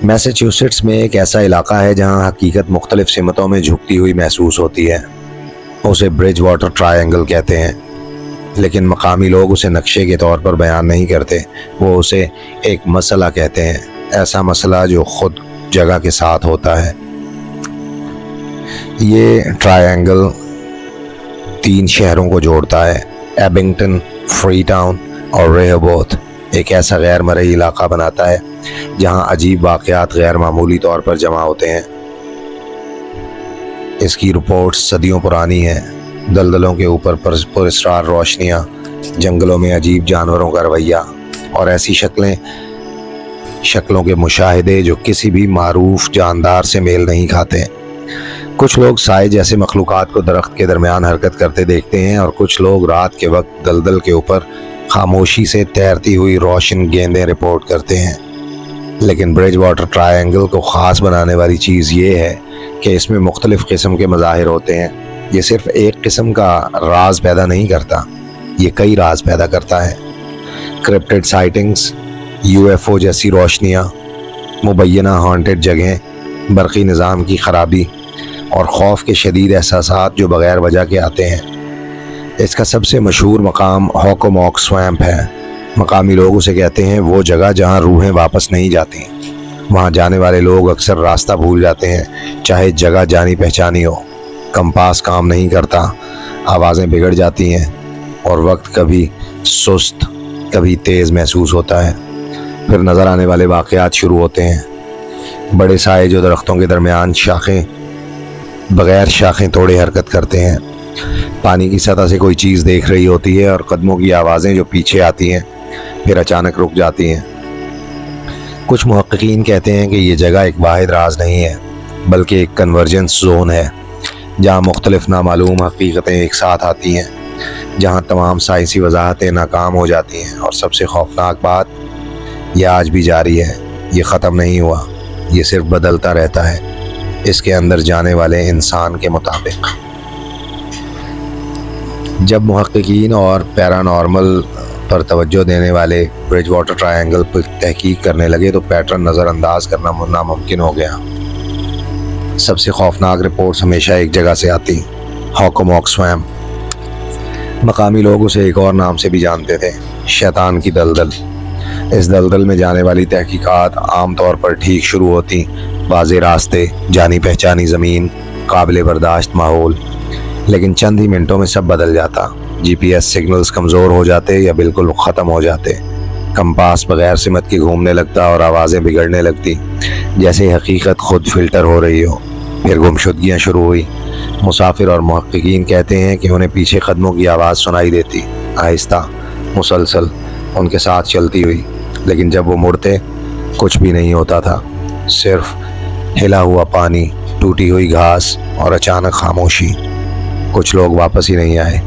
میساچیوسیٹس میں ایک ایسا علاقہ ہے جہاں حقیقت مختلف سمتوں میں جھکتی ہوئی محسوس ہوتی ہے۔ اسے برج واٹر ٹرائی اینگل کہتے ہیں، لیکن مقامی لوگ اسے نقشے کے طور پر بیان نہیں کرتے، وہ اسے ایک مسئلہ کہتے ہیں، ایسا مسئلہ جو خود جگہ کے ساتھ ہوتا ہے۔ یہ ٹرائی اینگل 3 شہروں کو جوڑتا ہے، ایبنگٹن، فری ٹاؤن اور ریہوبوتھ۔ ایک ایسا غیر مرئی علاقہ بناتا ہے جہاں عجیب واقعات غیر معمولی طور پر جمع ہوتے ہیں۔ اس کی رپورٹس صدیوں پرانی ہیں، دلدلوں کے اوپر پراسرار روشنیاں، جنگلوں میں عجیب جانوروں کا رویہ اور ایسی شکلوں کے مشاہدے جو کسی بھی معروف جاندار سے میل نہیں کھاتے۔ کچھ لوگ سائے جیسے مخلوقات کو درخت کے درمیان حرکت کرتے دیکھتے ہیں، اور کچھ لوگ رات کے وقت دلدل کے اوپر خاموشی سے تیرتی ہوئی روشن گیندیں رپورٹ کرتے ہیں۔ لیکن برج واٹر ٹرائی اینگل کو خاص بنانے والی چیز یہ ہے کہ اس میں مختلف قسم کے مظاہر ہوتے ہیں۔ یہ صرف ایک قسم کا راز پیدا نہیں کرتا، یہ کئی راز پیدا کرتا ہے۔ کرپٹڈ سائٹنگز، UFO جیسی روشنیاں، مبینہ ہانٹڈ جگہیں، برقی نظام کی خرابی اور خوف کے شدید احساسات جو بغیر وجہ کے آتے ہیں۔ اس کا سب سے مشہور مقام ہوکوموک سویمپ ہے۔ مقامی لوگ اسے کہتے ہیں وہ جگہ جہاں روحیں واپس نہیں جاتی۔ وہاں جانے والے لوگ اکثر راستہ بھول جاتے ہیں، چاہے جگہ جانی پہچانی ہو۔ کمپاس کام نہیں کرتا، آوازیں بگڑ جاتی ہیں، اور وقت کبھی سست کبھی تیز محسوس ہوتا ہے۔ پھر نظر آنے والے واقعات شروع ہوتے ہیں۔ بڑے سائے جو درختوں کے درمیان بغیر شاخیں توڑے حرکت کرتے ہیں۔ پانی کی سطح سے کوئی چیز دیکھ رہی ہوتی ہے، اور قدموں کی آوازیں جو پیچھے آتی ہیں پھر اچانک رک جاتی ہیں۔ کچھ محققین کہتے ہیں کہ یہ جگہ ایک واحد راز نہیں ہے، بلکہ ایک کنورجنس زون ہے، جہاں مختلف نامعلوم حقیقتیں ایک ساتھ آتی ہیں، جہاں تمام سائنسی وضاحتیں ناکام ہو جاتی ہیں۔ اور سب سے خوفناک بات، یہ آج بھی جاری ہے، یہ ختم نہیں ہوا، یہ صرف بدلتا رہتا ہے اس کے اندر جانے والے انسان کے مطابق۔ جب محققین اور پیرانارمل پر توجہ دینے والے برج واٹر ٹرائی اینگل پر تحقیق کرنے لگے تو پیٹرن نظر انداز کرنا ناممکن ہو گیا۔ سب سے خوفناک رپورٹس ہمیشہ ایک جگہ سے آتی، ہوکوموک سویمپ۔ مقامی لوگ اسے ایک اور نام سے بھی جانتے تھے، شیطان کی دلدل۔ اس دلدل میں جانے والی تحقیقات عام طور پر ٹھیک شروع ہوتی، واضح راستے، جانی پہچانی زمین، قابل برداشت ماحول۔ لیکن چند ہی منٹوں میں سب بدل جاتا۔ GPS سگنلز کمزور ہو جاتے یا بالکل ختم ہو جاتے، کمپاس بغیر سمت کے گھومنے لگتا اور آوازیں بگڑنے لگتی، جیسے حقیقت خود فلٹر ہو رہی ہو۔ پھر گمشدگیاں شروع ہوئی۔ مسافر اور محققین کہتے ہیں کہ انہیں پیچھے قدموں کی آواز سنائی دیتی، آہستہ، مسلسل، ان کے ساتھ چلتی ہوئی۔ لیکن جب وہ مڑتے کچھ بھی نہیں ہوتا تھا، صرف ہلا ہوا پانی، ٹوٹی ہوئی گھاس اور اچانک خاموشی۔ کچھ لوگ واپس ہی نہیں آئے۔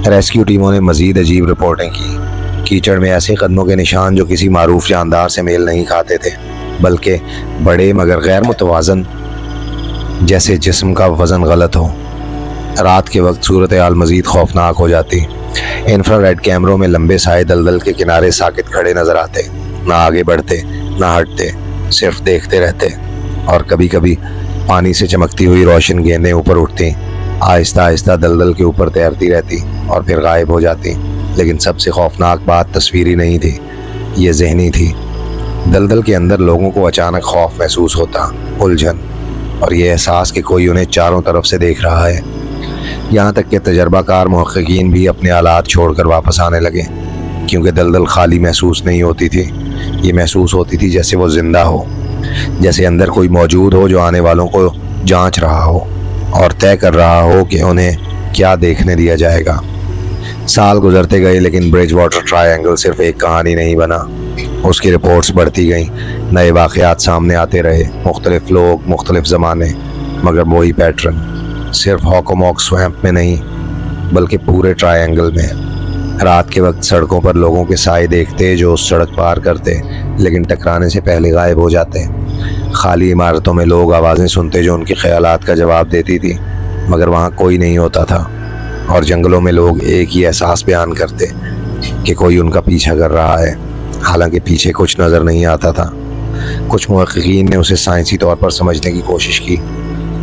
ریسکیو ٹیموں نے مزید عجیب رپورٹیں کی، کیچڑ میں ایسے قدموں کے نشان جو کسی معروف جاندار سے میل نہیں کھاتے تھے، بلکہ بڑے مگر غیر متوازن، جیسے جسم کا وزن غلط ہو۔ رات کے وقت صورتحال مزید خوفناک ہو جاتی۔ انفراریڈ کیمروں میں لمبے سائے دلدل کے کنارے ساکت کھڑے نظر آتے، نہ آگے بڑھتے نہ ہٹتے، صرف دیکھتے رہتے۔ اور کبھی کبھی پانی سے چمکتی ہوئی روشن گیندیں اوپر اٹھتی، آہستہ آہستہ دلدل کے اوپر تیرتی رہتی اور پھر غائب ہو جاتی۔ لیکن سب سے خوفناک بات تصویری نہیں تھی، یہ ذہنی تھی۔ دلدل کے اندر لوگوں کو اچانک خوف محسوس ہوتا، الجھن، اور یہ احساس کہ کوئی انہیں چاروں طرف سے دیکھ رہا ہے۔ یہاں تک کہ تجربہ کار محققین بھی اپنے آلات چھوڑ کر واپس آنے لگے، کیونکہ دلدل خالی محسوس نہیں ہوتی تھی، یہ محسوس ہوتی تھی جیسے وہ زندہ ہو، جیسے اندر کوئی موجود ہو جو آنے والوں کو جانچ رہا ہو اور طے کر رہا ہو کہ انہیں کیا دیکھنے دیا جائے گا۔ سال گزرتے گئے، لیکن برج واٹر ٹرائی اینگل صرف ایک کہانی نہیں بنا، اس کی رپورٹس بڑھتی گئیں، نئے واقعات سامنے آتے رہے، مختلف لوگ، مختلف زمانے، مگر وہی پیٹرن، صرف ہوکوموک سویمپ میں نہیں بلکہ پورے ٹرائی اینگل میں۔ رات کے وقت سڑکوں پر لوگوں کے سائے دیکھتے جو اس سڑک پار کرتے لیکن ٹکرانے سے پہلے غائب ہو جاتے۔ خالی عمارتوں میں لوگ آوازیں سنتے جو ان کے خیالات کا جواب دیتی تھی، مگر وہاں کوئی نہیں ہوتا تھا۔ اور جنگلوں میں لوگ ایک ہی احساس بیان کرتے کہ کوئی ان کا پیچھا کر رہا ہے، حالانکہ پیچھے کچھ نظر نہیں آتا تھا۔ کچھ محققین نے اسے سائنسی طور پر سمجھنے کی کوشش کی،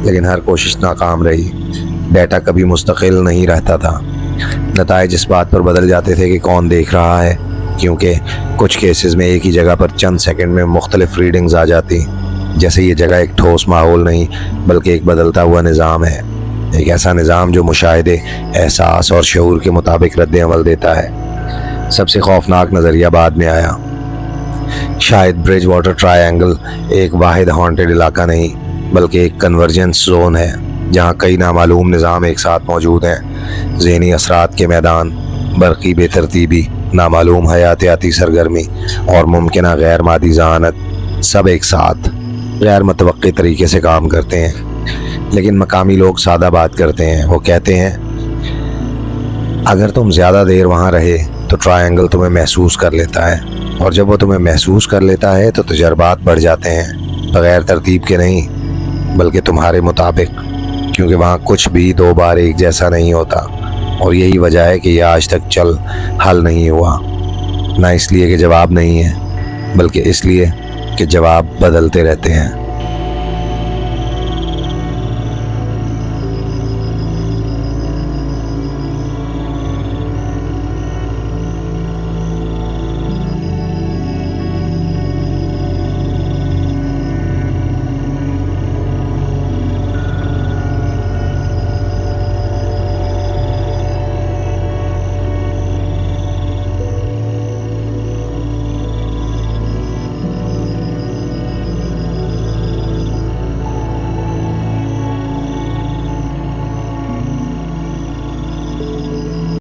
لیکن ہر کوشش ناکام رہی۔ ڈیٹا کبھی مستقل نہیں رہتا تھا۔ نتائج اس بات پر بدل جاتے تھے کہ کون دیکھ رہا ہے، کیونکہ کچھ کیسز میں ایک ہی جگہ پر چند سیکنڈ میں مختلف ریڈنگز آ جاتی، جیسے یہ جگہ ایک ٹھوس ماحول نہیں بلکہ ایک بدلتا ہوا نظام ہے، ایک ایسا نظام جو مشاہدے، احساس اور شعور کے مطابق رد عمل دیتا ہے۔ سب سے خوفناک نظریہ بعد میں آیا۔ شاید برج واٹر ٹرائی اینگل ایک واحد ہانٹڈ علاقہ نہیں بلکہ ایک کنورجنس زون ہے، جہاں کئی نامعلوم نظام ایک ساتھ موجود ہیں۔ ذہنی اثرات کے میدان، برقی بے ترتیبی، نامعلوم حیاتیاتی سرگرمی اور ممکنہ غیر مادی ذہانت، سب ایک ساتھ غیر متوقع طریقے سے کام کرتے ہیں۔ لیکن مقامی لوگ سادہ بات کرتے ہیں۔ وہ کہتے ہیں اگر تم زیادہ دیر وہاں رہے تو ٹرائی اینگل تمہیں محسوس کر لیتا ہے، اور جب وہ تمہیں محسوس کر لیتا ہے تو تجربات بڑھ جاتے ہیں، بغیر ترتیب کے نہیں بلکہ تمہارے مطابق، کیونکہ وہاں کچھ بھی دو بار ایک جیسا نہیں ہوتا۔ اور یہی وجہ ہے کہ یہ آج تک حل نہیں ہوا، نہ اس لیے کہ جواب نہیں ہے بلکہ اس لیے کہ جواب بدلتے رہتے ہیں۔